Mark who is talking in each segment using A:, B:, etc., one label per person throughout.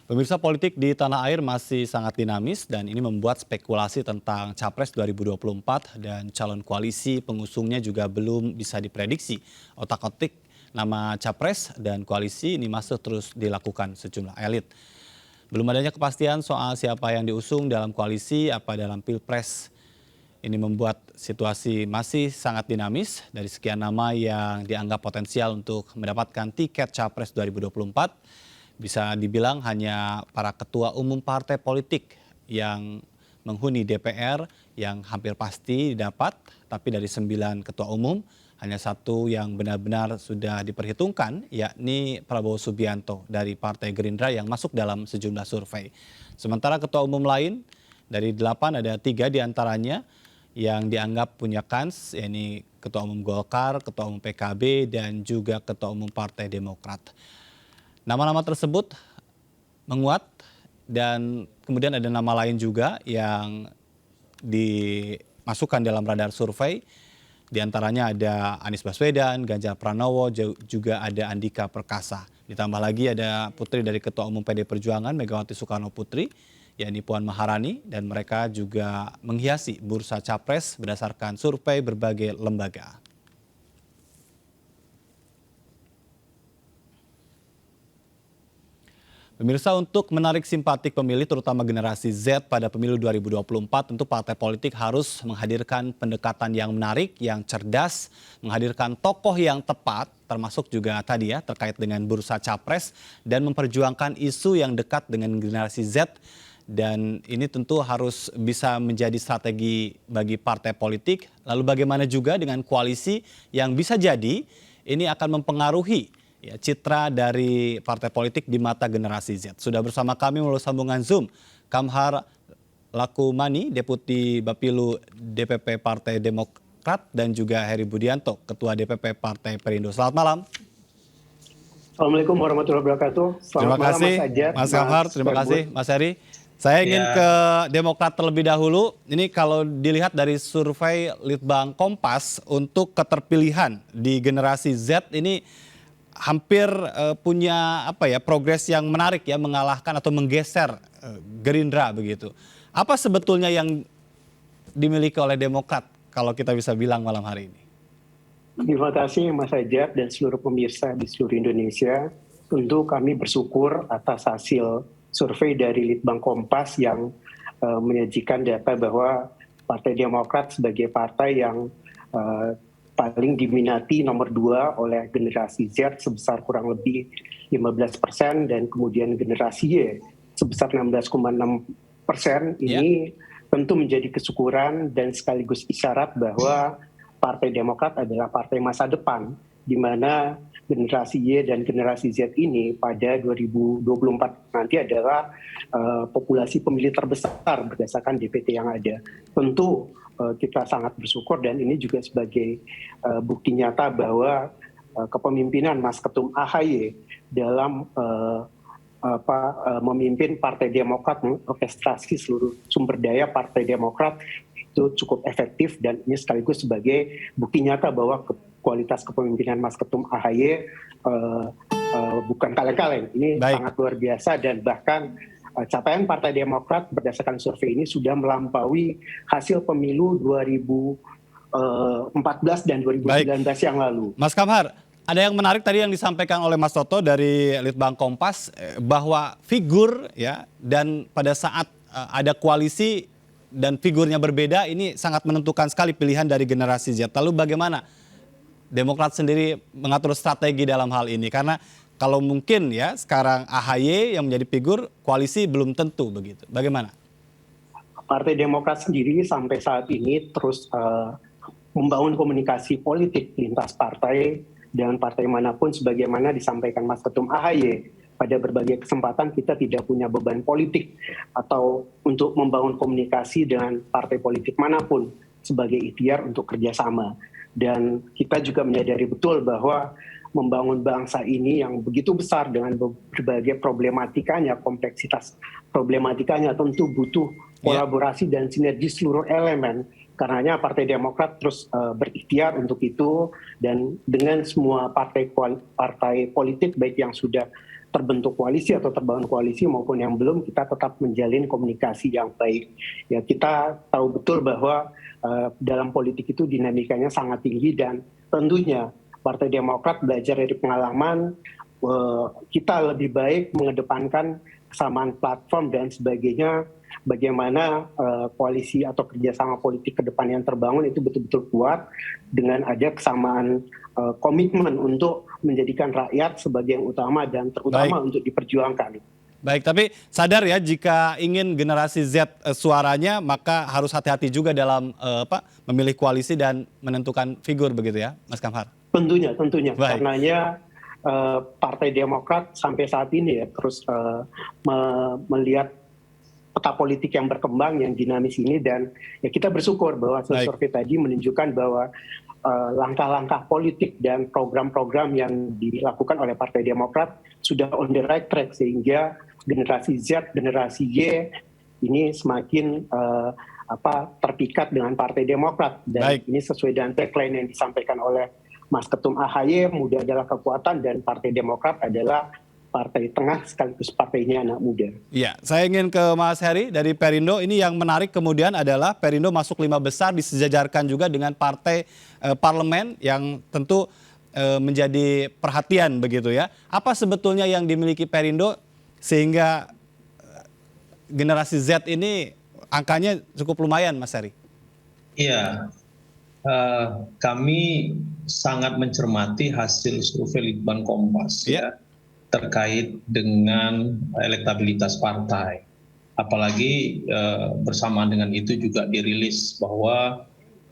A: Pemirsa, politik di tanah air masih sangat dinamis dan ini membuat spekulasi tentang Capres 2024 dan calon koalisi pengusungnya juga belum bisa diprediksi. Otak-atik nama Capres dan koalisi ini masih terus dilakukan sejumlah elit. Belum adanya kepastian soal siapa yang diusung dalam koalisi apa dalam Pilpres. Ini membuat situasi masih sangat dinamis. Dari sekian nama yang dianggap potensial untuk mendapatkan tiket Capres 2024, bisa dibilang hanya para ketua umum partai politik yang menghuni DPR yang hampir pasti didapat, tapi dari 9 ketua umum hanya satu yang benar-benar sudah diperhitungkan, yakni Prabowo Subianto dari Partai Gerindra yang masuk dalam sejumlah survei. Sementara ketua umum lain dari 8 ada 3 diantaranya yang dianggap punya kans, yakni Ketua Umum Golkar, Ketua Umum PKB, dan juga Ketua Umum Partai Demokrat. Nama-nama tersebut menguat dan kemudian ada nama lain juga yang dimasukkan dalam radar survei. Di antaranya ada Anies Baswedan, Ganjar Pranowo, juga ada Andika Perkasa. Ditambah lagi ada putri dari Ketua Umum PD Perjuangan, Megawati Soekarno Putri, yakni Puan Maharani, dan mereka juga menghiasi bursa Capres berdasarkan survei berbagai lembaga. Pemirsa, untuk menarik simpatik pemilih terutama generasi Z pada pemilu 2024, tentu partai politik harus menghadirkan pendekatan yang menarik, yang cerdas, menghadirkan tokoh yang tepat, termasuk juga tadi ya terkait dengan bursa Capres dan memperjuangkan isu yang dekat dengan generasi Z. Dan ini tentu harus bisa menjadi strategi bagi partai politik. Lalu bagaimana juga dengan koalisi yang bisa jadi ini akan mempengaruhi citra dari partai politik di mata generasi Z. Sudah bersama kami melalui sambungan Zoom, Kamhar Lakumani, Deputi Bapilu DPP Partai Demokrat, dan juga Heri Budianto, Ketua DPP Partai Perindo. Selamat malam.
B: Assalamualaikum warahmatullahi wabarakatuh.
A: Terima kasih Mas Kamhar, terima kasih Mas Heri. Saya ingin ke Demokrat terlebih dahulu. Ini kalau dilihat dari survei Litbang Kompas untuk keterpilihan di generasi Z ini hampir punya progres yang menarik ya, mengalahkan atau menggeser Gerindra begitu. Apa sebetulnya yang dimiliki oleh Demokrat kalau kita bisa bilang malam hari ini?
B: Terima kasih Mas Ajat dan seluruh pemirsa di seluruh Indonesia. Tentu kami bersyukur atas hasil survei dari Litbang Kompas yang menyajikan data bahwa Partai Demokrat sebagai partai yang paling diminati nomor 2 oleh generasi Z sebesar kurang lebih 15% dan kemudian generasi Y sebesar 16,6%. Ini tentu menjadi kesyukuran dan sekaligus isyarat bahwa Partai Demokrat adalah partai masa depan, di mana generasi Y dan generasi Z ini pada 2024 nanti adalah populasi pemilih terbesar berdasarkan DPT yang ada. Tentu kita sangat bersyukur dan ini juga sebagai bukti nyata bahwa kepemimpinan Mas Ketum AHY dalam memimpin Partai Demokrat, orkestrasi seluruh sumber daya Partai Demokrat itu cukup efektif, dan ini sekaligus sebagai bukti nyata bahwa kualitas kepemimpinan Mas Ketum AHY bukan kaleng-kaleng. Ini sangat luar biasa, dan bahkan capaian Partai Demokrat berdasarkan survei ini sudah melampaui hasil pemilu 2014 dan 2019 yang lalu.
A: Mas Kamhar, ada yang menarik tadi yang disampaikan oleh Mas Toto dari Litbang Kompas bahwa figur ya, dan pada saat ada koalisi dan figurnya berbeda, ini sangat menentukan sekali pilihan dari generasi Z. Lalu bagaimana Demokrat sendiri mengatur strategi dalam hal ini? Karena kalau mungkin ya sekarang AHY yang menjadi figur, koalisi belum tentu begitu. Bagaimana?
B: Partai Demokrat sendiri sampai saat ini terus membangun komunikasi politik lintas partai dengan partai manapun, sebagaimana disampaikan Mas Ketum AHY. Pada berbagai kesempatan kita tidak punya beban politik atau untuk membangun komunikasi dengan partai politik manapun sebagai ikhtiar untuk kerjasama. Dan kita juga menyadari betul bahwa membangun bangsa ini yang begitu besar dengan berbagai problematikanya, kompleksitas problematikanya, tentu butuh kolaborasi dan sinergi seluruh elemen. Karenanya Partai Demokrat terus berikhtiar untuk itu, dan dengan semua partai politik baik yang sudah terbentuk koalisi atau terbangun koalisi maupun yang belum, kita tetap menjalin komunikasi yang baik. Ya, kita tahu betul bahwa dalam politik itu dinamikanya sangat tinggi, dan tentunya Partai Demokrat belajar dari pengalaman, kita lebih baik mengedepankan kesamaan platform dan sebagainya, bagaimana koalisi atau kerjasama politik ke depan yang terbangun itu betul-betul kuat dengan ada kesamaan komitmen untuk menjadikan rakyat sebagai yang utama dan terutama untuk diperjuangkan.
A: Baik, tapi sadar ya jika ingin generasi Z suaranya, maka harus hati-hati juga dalam memilih koalisi dan menentukan figur begitu ya, Mas Kamhar?
B: Tentunya. Karenanya Partai Demokrat sampai saat ini ya terus melihat peta politik yang berkembang, yang dinamis ini, dan ya kita bersyukur bahwa survei tadi menunjukkan bahwa langkah-langkah politik dan program-program yang dilakukan oleh Partai Demokrat sudah on the right track, sehingga generasi Z, generasi Y ini semakin terpikat dengan Partai Demokrat, dan ini sesuai dengan tagline yang disampaikan oleh Mas Ketum AHY, muda adalah kekuatan dan Partai Demokrat adalah partai tengah sekaligus partainya anak muda.
A: Iya, saya ingin ke Mas Heri dari Perindo. Ini yang menarik kemudian adalah Perindo masuk 5 besar, disejajarkan juga dengan partai parlemen yang tentu menjadi perhatian begitu ya. Apa sebetulnya yang dimiliki Perindo sehingga generasi Z ini angkanya cukup lumayan, Mas Heri?
C: Iya, kami sangat mencermati hasil survei Litbang Kompas ya, terkait dengan elektabilitas partai. Apalagi bersamaan dengan itu juga dirilis bahwa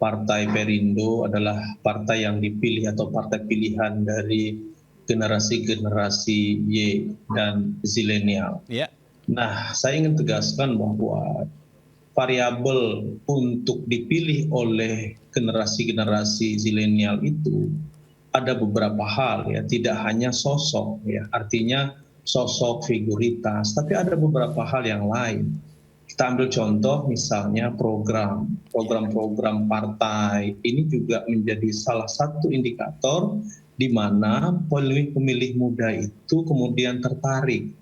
C: Partai Perindo adalah partai yang dipilih atau partai pilihan dari generasi-generasi Y dan zilenial. Nah, saya ingin tegaskan bahwa variabel untuk dipilih oleh generasi-generasi zilenial itu ada beberapa hal ya, tidak hanya sosok ya, artinya sosok figuritas, tapi ada beberapa hal yang lain. Kita ambil contoh misalnya program-program partai ini juga menjadi salah satu indikator di mana pemilih muda itu kemudian tertarik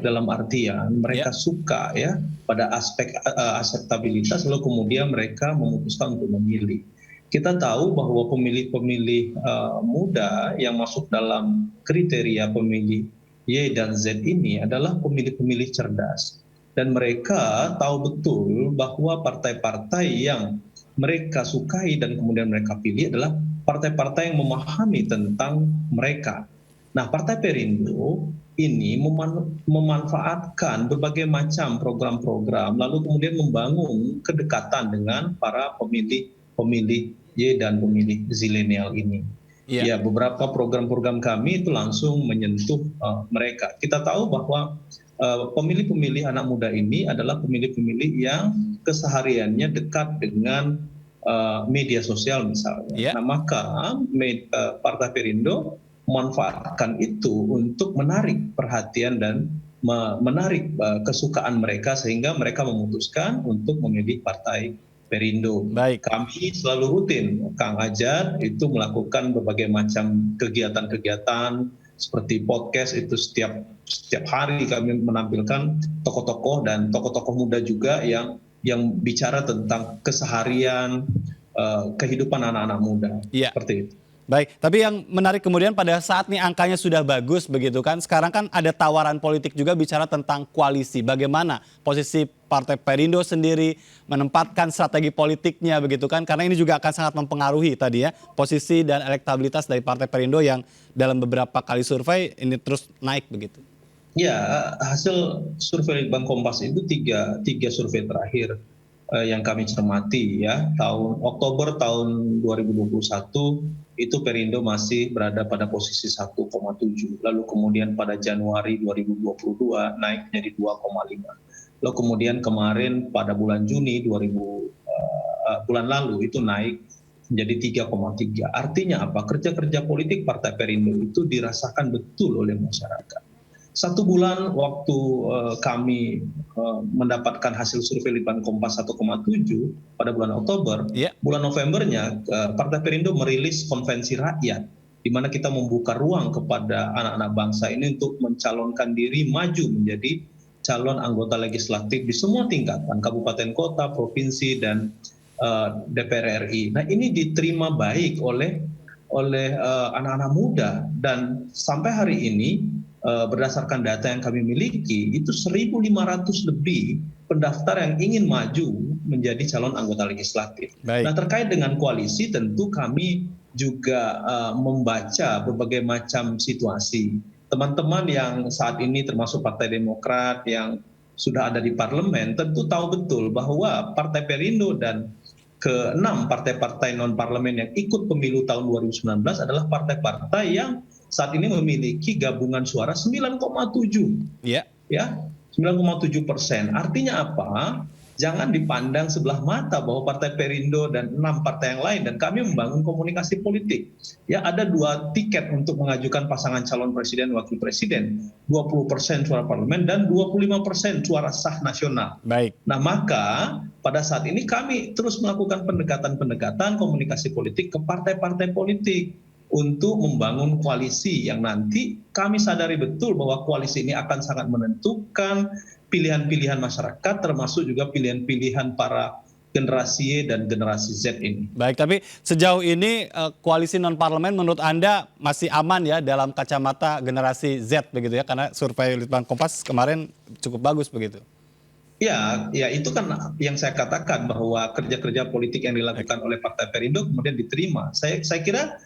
C: dalam artian mereka suka ya pada aspek akseptabilitas, lalu kemudian mereka memutuskan untuk memilih. Kita tahu bahwa pemilih-pemilih muda yang masuk dalam kriteria pemilih Y dan Z ini adalah pemilih-pemilih cerdas. Dan mereka tahu betul bahwa partai-partai yang mereka sukai dan kemudian mereka pilih adalah partai-partai yang memahami tentang mereka. Nah, Partai Perindo ini memanfaatkan berbagai macam program-program, lalu kemudian membangun kedekatan dengan para pemilih Y dan pemilih zilenial ini. Ya, beberapa program-program kami itu langsung menyentuh mereka. Kita tahu bahwa pemilih-pemilih anak muda ini adalah pemilih-pemilih yang kesehariannya dekat dengan media sosial misalnya. Nah, maka Partai Perindo memanfaatkan itu untuk menarik perhatian dan menarik kesukaan mereka sehingga mereka memutuskan untuk memilih Partai Perindo. Kami selalu rutin, Kang Ajat, itu melakukan berbagai macam kegiatan-kegiatan seperti podcast itu setiap hari kami menampilkan tokoh-tokoh dan tokoh-tokoh muda juga yang bicara tentang keseharian kehidupan anak-anak muda. Seperti itu.
A: Baik, tapi yang menarik kemudian pada saat nih angkanya sudah bagus begitu kan, sekarang kan ada tawaran politik juga bicara tentang koalisi. Bagaimana posisi Partai Perindo sendiri menempatkan strategi politiknya begitu kan, karena ini juga akan sangat mempengaruhi tadi ya posisi dan elektabilitas dari Partai Perindo yang dalam beberapa kali survei ini terus naik begitu.
C: Ya, hasil survei Litbang Kompas itu tiga survei terakhir yang kami cermati ya, Oktober tahun 2021 itu Perindo masih berada pada posisi 1,7, lalu kemudian pada Januari 2022 naik menjadi 2,5, lalu kemudian kemarin pada bulan Juni bulan lalu itu naik menjadi 3,3. Artinya apa? Kerja-kerja politik Partai Perindo itu dirasakan betul oleh masyarakat. 1 bulan waktu kami mendapatkan hasil survei Litbang Kompas 1,7 pada bulan Oktober, bulan Novembernya Partai Perindo merilis konvensi rakyat di mana kita membuka ruang kepada anak-anak bangsa ini untuk mencalonkan diri maju menjadi calon anggota legislatif di semua tingkatan, kabupaten kota, provinsi, dan DPR RI. Nah, ini diterima baik oleh anak-anak muda, dan sampai hari ini berdasarkan data yang kami miliki itu 1.500 lebih pendaftar yang ingin maju menjadi calon anggota legislatif.
A: Baik.
C: Nah, terkait dengan koalisi tentu kami juga membaca berbagai macam situasi. Teman-teman yang saat ini termasuk Partai Demokrat yang sudah ada di parlemen tentu tahu betul bahwa Partai Perindo dan ke-6 partai-partai non-parlemen yang ikut pemilu tahun 2019 adalah partai-partai yang saat ini memiliki gabungan suara 9,7.
A: Iya.
C: Ya, 9,7%. Artinya apa? Jangan dipandang sebelah mata bahwa Partai Perindo dan 6 partai yang lain, dan kami membangun komunikasi politik. Ya, ada 2 tiket untuk mengajukan pasangan calon presiden wakil presiden, 20% suara parlemen dan 25% suara sah nasional.
A: Baik.
C: Nah, maka pada saat ini kami terus melakukan pendekatan-pendekatan komunikasi politik ke partai-partai politik untuk membangun koalisi yang nanti kami sadari betul bahwa koalisi ini akan sangat menentukan pilihan-pilihan masyarakat, termasuk juga pilihan-pilihan para generasi Y dan generasi Z ini.
A: Baik, tapi sejauh ini koalisi non-parlemen menurut Anda masih aman ya dalam kacamata generasi Z begitu ya? Karena survei Litbang Kompas kemarin cukup bagus begitu.
C: Ya, itu kan yang saya katakan bahwa kerja-kerja politik yang dilakukan oleh Partai Perindo kemudian diterima. Saya kira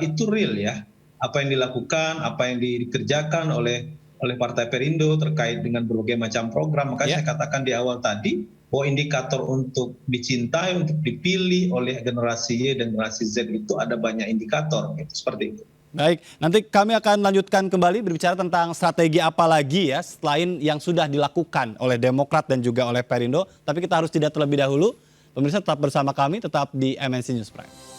C: itu real ya, apa yang dilakukan, apa yang dikerjakan oleh Partai Perindo terkait dengan berbagai macam program. Makanya saya katakan di awal tadi bahwa indikator untuk dicintai, untuk dipilih oleh generasi Y dan generasi Z itu ada banyak indikator, gitu, seperti itu.
A: Baik, nanti kami akan lanjutkan kembali berbicara tentang strategi apa lagi ya selain yang sudah dilakukan oleh Demokrat dan juga oleh Perindo. Tapi kita harus jeda terlebih dahulu. Pemirsa tetap bersama kami, tetap di MNC News Prime.